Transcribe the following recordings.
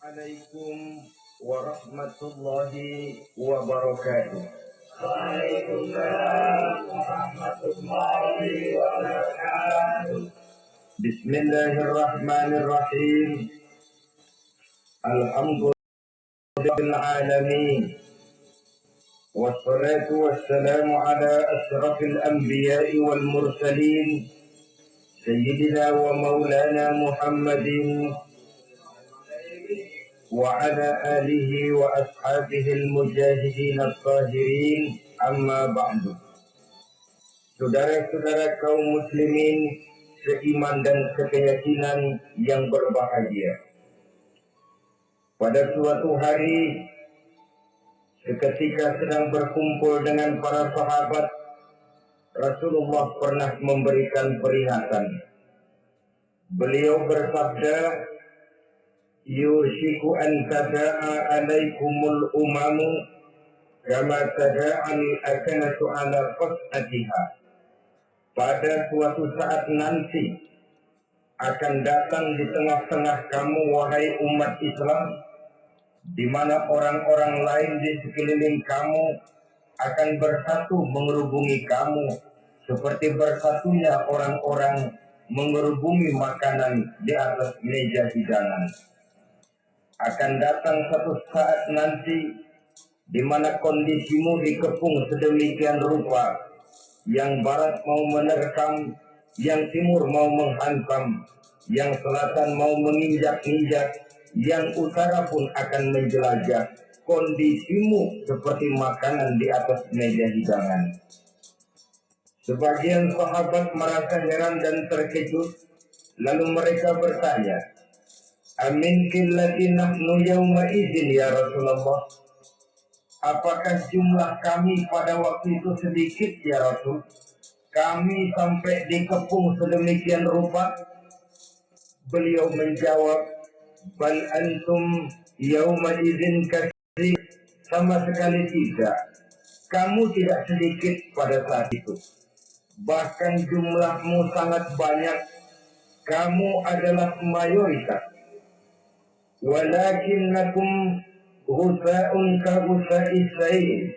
Assalamualaikum warahmatullahi wabarakatuh. Waalaikumsalam warahmatullahi wabarakatuh. Bismillahirrahmanirrahim. Alhamdulillahil alamin. Wassalatu wassalamu ala asyrafil anbiya'i wal mursalin sayyidina wa maulana Muhammadin وعلى آله وأصحابه المجاهدين الطاهرين أما بعد. Saudara-saudara kaum muslimin seiman dan sekeyakinan yang berbahagia, pada suatu hari seketika sedang berkumpul dengan para sahabat, Rasulullah pernah memberikan peringatan. Beliau bersabda, yushiku an tada'a alaikumul umamu kama tada'al akanatu ala qas'atiha. Pada suatu saat nanti akan datang di tengah-tengah kamu wahai umat Islam, di mana orang-orang lain di sekeliling kamu akan bersatu mengerubungi kamu seperti bersatunya orang-orang mengerubungi makanan di atas meja hidangan. Akan datang satu saat nanti di mana kondisimu dikepung sedemikian rupa, yang barat mau menerkam, yang timur mau menghantam, yang selatan mau menginjak-injak, yang utara pun akan menjelajah. Kondisimu seperti makanan di atas meja hidangan. Sebagian sahabat merasa heran dan terkejut, lalu mereka bertanya, amin qillati nahnu yawma idzin ya Rasulullah. Apakah jumlah kami pada waktu itu sedikit ya Rasul? Kami sampai dikepung sedemikian rupa? Beliau menjawab, bal antum yawma idzin katsir. Sama sekali tidak. Kamu tidak sedikit pada saat itu. Bahkan jumlahmu sangat banyak. Kamu adalah mayoritas. Walakinnakum ghusa'un ka ghusa'is sail.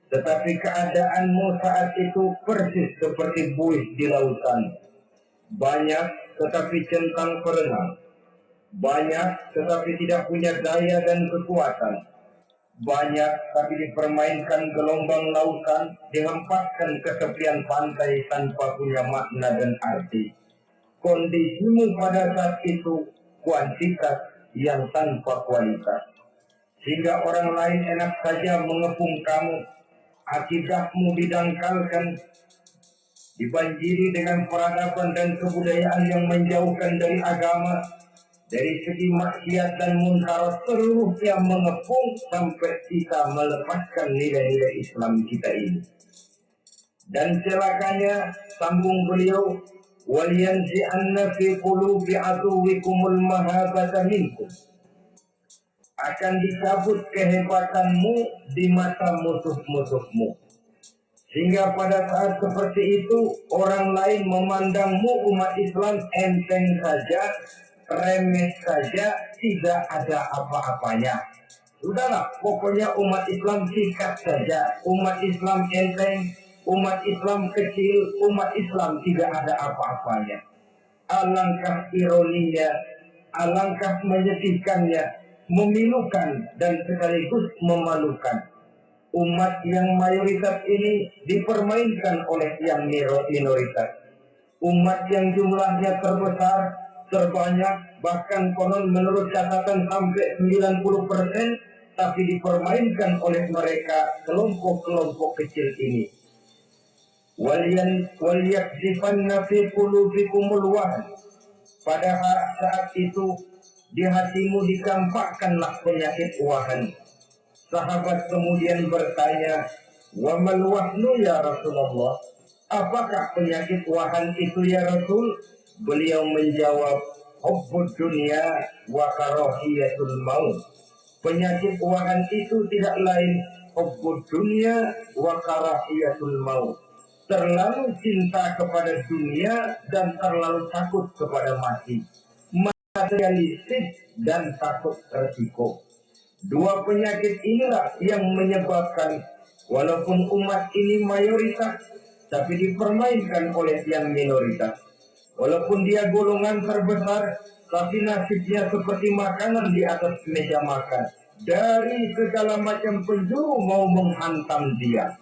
Tetapi keadaanmu saat itu persis seperti buih di lautan. Banyak tetapi centang perenang. Banyak tetapi tidak punya daya dan kekuatan. Banyak tapi dipermainkan gelombang lautan, dihempaskan ke tepian pantai tanpa punya makna dan arti. Kondisimu pada saat itu kuantitas yang tanpa kualitas, sehingga orang lain enak saja mengepung kamu. Akidahmu didangkalkan, dibanjiri dengan peradaban dan kebudayaan yang menjauhkan dari agama. Dari segi maksiat dan munkar seluruhnya mengepung sampai kita melepaskan nilai-nilai Islam kita ini. Dan celakanya, sambung beliau, waliyanzi'anna fi qulubi aduwikumul mahabata minkum. Akan dicabut kehebatanmu di mata musuh-musuhmu, sehingga pada saat seperti itu orang lain memandangmu umat Islam enteng saja, remeh saja, tidak ada apa-apanya. Sudahlah, pokoknya umat Islam sikat saja, umat Islam enteng, umat Islam kecil, umat Islam tidak ada apa-apanya. Alangkah ironinya, alangkah menyedihkannya, memilukan dan sekaligus memalukan. Umat yang mayoritas ini dipermainkan oleh yang minoritas. Umat yang jumlahnya terbesar, terbanyak, bahkan konon menurut catatan sampai 90%, tapi dipermainkan oleh mereka kelompok-kelompok kecil ini. Waliyakzifanna fi qulubikumul wahn. Pada saat itu di hatimu dikampakkanlah penyakit wahan. Sahabat kemudian bertanya, wa mal wahnu ya Rasulullah? Apakah penyakit wahan itu ya Rasul? Beliau menjawab, hubbud dunya wa karahiyatul maut. Penyakit wahan itu tidak lain hubbud dunya wa karahiyatul maut. Terlalu cinta kepada dunia dan terlalu takut kepada mati. materialistis dan takut resiko. Dua penyakit inilah yang menyebabkan walaupun umat ini mayoritas, tapi dipermainkan oleh yang minoritas. Walaupun dia golongan terbesar, tapi nasibnya seperti makanan di atas meja makan. Dari segala macam penjuru mau menghantam dia.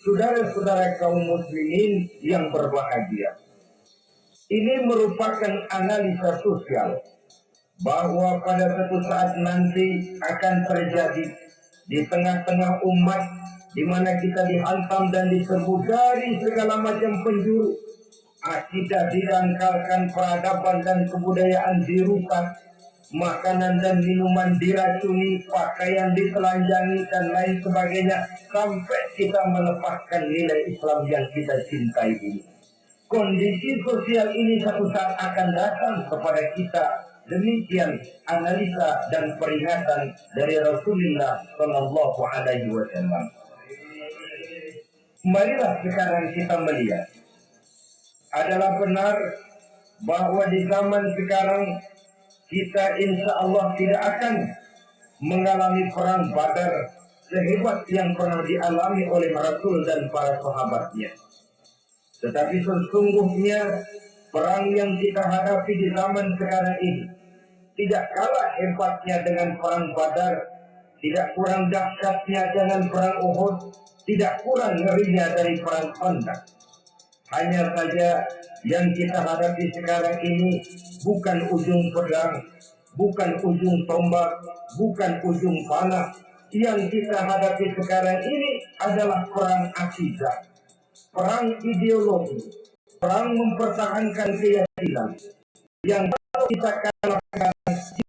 Saudara-saudara kaum muslimin yang berbahagia, ini merupakan analisa sosial bahwa pada suatu saat nanti akan terjadi di tengah-tengah umat di mana kita dihantam dan diserbu dari segala macam penjuru. Akidah dirangkalkan, peradaban dan kebudayaan dirusak, makanan dan minuman diracuni, pakaian ditelanjangi dan lain sebagainya, sampai kita melepaskan nilai Islam yang kita cintai ini. Kondisi sosial ini satu saat akan datang kepada kita. Demikian analisa dan peringatan dari Rasulullah Shallallahu Alaihi Wasallam. Marilah sekarang kita melihat, adalah benar bahwa di zaman sekarang kita insya Allah tidak akan mengalami perang Badar sehebat yang pernah dialami oleh Rasul dan para sahabatnya. Tetapi sesungguhnya perang yang kita hadapi di zaman sekarang ini tidak kalah hebatnya dengan perang Badar, tidak kurang dahsyatnya dengan perang Uhud, tidak kurang ngerinya dari perang Khandaq. Hanya saja yang kita hadapi sekarang ini bukan ujung pedang, bukan ujung tombak, bukan ujung panah. Yang kita hadapi sekarang ini adalah perang akidah, perang ideologi, perang mempertahankan keyakinan. Yang kalau kita kalahkan,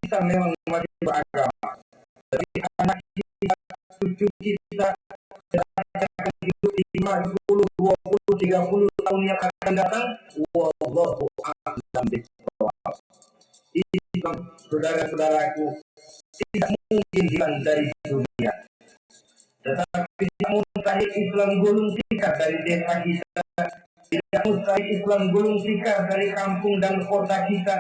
kita memang masih beragama. Tapi anak kita, cucu kita, akan hidup di 50, 20, 30 tahun yang akan datang. Wallahu a'lam bishawab. Islam, saudara-saudaraku, tidak mungkin hilang dari dunia. Tetapi tidak mustahil Islam gulung tikar dari desa kita, tidak mustahil Islam gulung tikar dari kampung dan kota kita,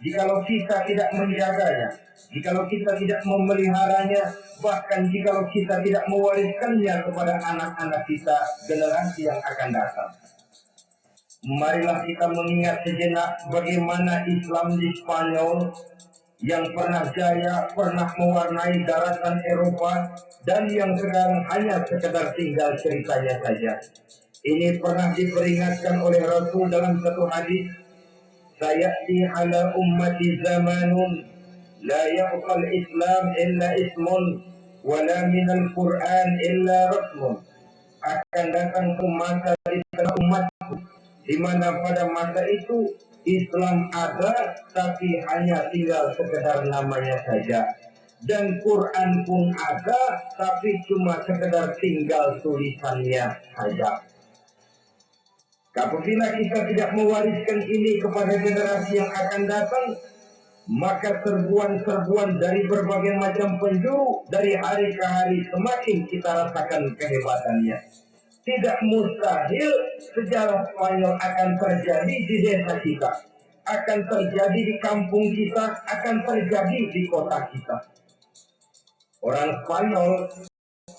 jikalau kita tidak menjaganya, jikalau kita tidak memeliharanya, bahkan jikalau kita tidak mewariskannya kepada anak-anak kita, generasi yang akan datang. Marilah kita mengingat sejenak bagaimana Islam di Spanyol yang pernah jaya, pernah mewarnai daratan Eropa, dan yang sekarang hanya sekedar tinggal ceritanya saja. Ini pernah diperingatkan oleh Rasul dalam satu hadis, sayati ala ummati zamanun la yaqal Islam illa ismun wala minal Quran illa rasmun. Akan datang ke masa di tengah umatku di mana pada masa itu Islam ada tapi hanya tinggal sekedar namanya saja, dan Quran pun ada tapi cuma sekedar tinggal tulisannya saja. Apabila kita tidak mewariskan ini kepada generasi yang akan datang, maka serbuan-serbuan dari berbagai macam penjuru dari hari ke hari semakin kita rasakan kehebatannya. Tidak mustahil sejarah Spanyol akan terjadi di desa kita, akan terjadi di kampung kita, akan terjadi di kota kita. Orang Spanyol,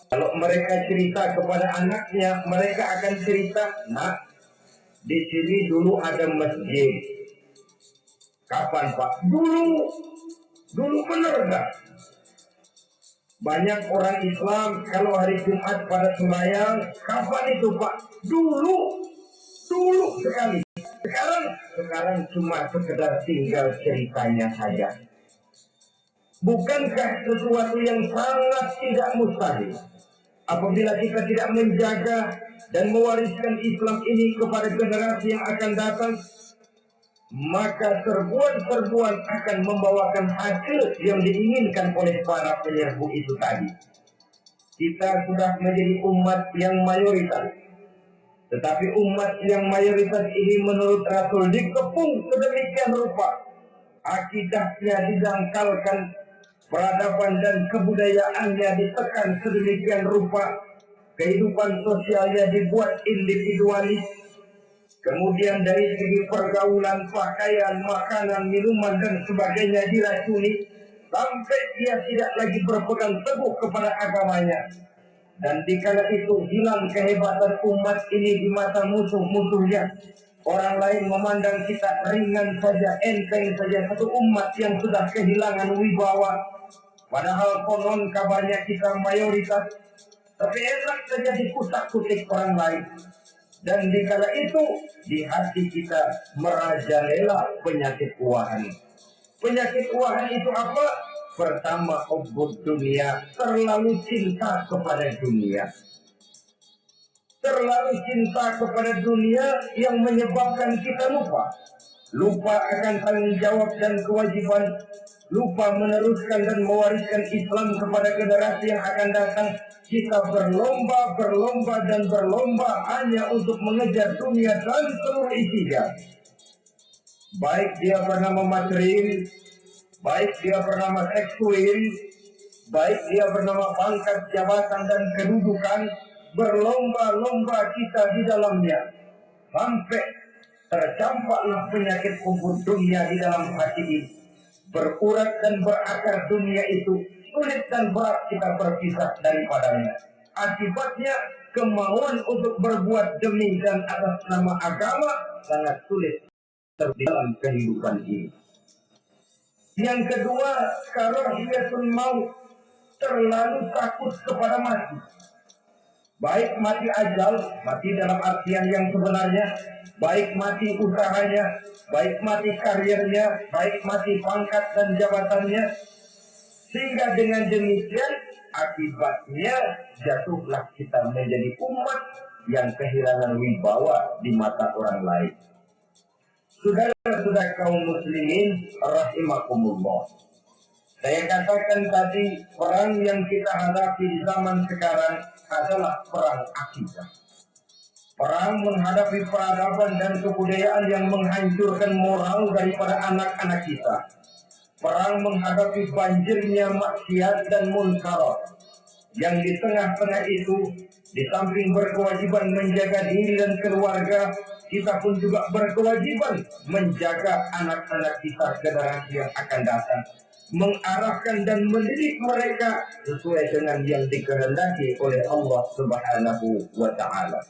kalau mereka cerita kepada anaknya, mereka akan cerita, nak, di sini dulu ada masjid. Kapan Pak? Dulu benar enggak? Banyak orang Islam kalau hari Jumat pada sembahyang, kapan itu Pak? Dulu sekali. Sekarang cuma sekedar tinggal ceritanya saja. Bukankah sesuatu yang sangat tidak mustahil apabila kita tidak menjaga dan mewariskan Islam ini kepada generasi yang akan datang? Maka serbuan-serbuan akan membawakan hasil yang diinginkan oleh para penyerbu itu tadi. Kita sudah menjadi umat yang mayoritas, tetapi umat yang mayoritas ini menurut Rasul dikepung sedemikian rupa, akidahnya didangkalkan, peradaban dan kebudayaannya ditekan sedemikian rupa, kehidupan sosialnya dibuat individualis, kemudian dari segi pergaulan, pakaian, makanan, minuman, dan sebagainya diracuni, sampai dia tidak lagi berpegang teguh kepada agamanya. Dan dikala itu hilang kehebatan umat ini di mata musuh-musuhnya. Orang lain memandang kita ringan saja, enteng saja, satu umat yang sudah kehilangan wibawa. Padahal konon kabarnya kita mayoritas, tapi enak saja dikutak-kutik orang lain. Dan dikala itu di hati kita merajalela penyakit uahan. Penyakit uahan itu apa? Pertama, hubbud dunia, terlalu cinta kepada dunia. Terlalu cinta kepada dunia yang menyebabkan kita lupa. Lupa akan tanggung jawab dan kewajiban. Lupa meneruskan dan mewariskan Islam kepada generasi yang akan datang. Kita berlomba dan berlomba hanya untuk mengejar dunia dan seluruh isinya. Baik dia bernama materi, baik dia bernama seksual, baik dia bernama pangkat, jabatan, dan kedudukan, berlomba-lomba kita di dalamnya. Sampai tercampaklah penyakit kubur dunia di dalam hati ini. Berurat dan berakar dunia itu, sulit dan berat kita berpisah daripadanya. Akibatnya kemauan untuk berbuat demi dan atas nama agama sangat sulit dalam kehidupan ini. Yang kedua, karahiyatul maut, terlalu takut kepada mati. Baik mati ajal, mati dalam artian yang sebenarnya, baik mati usahanya, baik mati karirnya, baik mati pangkat dan jabatannya. Sehingga dengan demikian akibatnya jatuhlah kita menjadi umat yang kehilangan wibawa di mata orang lain. Saudara-saudara kaum muslimin rahimakumullah. Saya katakan tadi, perang yang kita hadapi di zaman sekarang adalah perang akidah. Perang menghadapi peradaban dan kebudayaan yang menghancurkan moral daripada anak-anak kita. Perang menghadapi banjirnya maksiat dan munkar. Yang di tengah-tengah itu, di samping berkewajiban menjaga diri dan keluarga, kita pun juga berkewajiban menjaga anak-anak kita generasi yang akan datang, mengarahkan dan mendidik mereka sesuai dengan yang dikehendaki oleh Allah Subhanahu wa Ta'ala.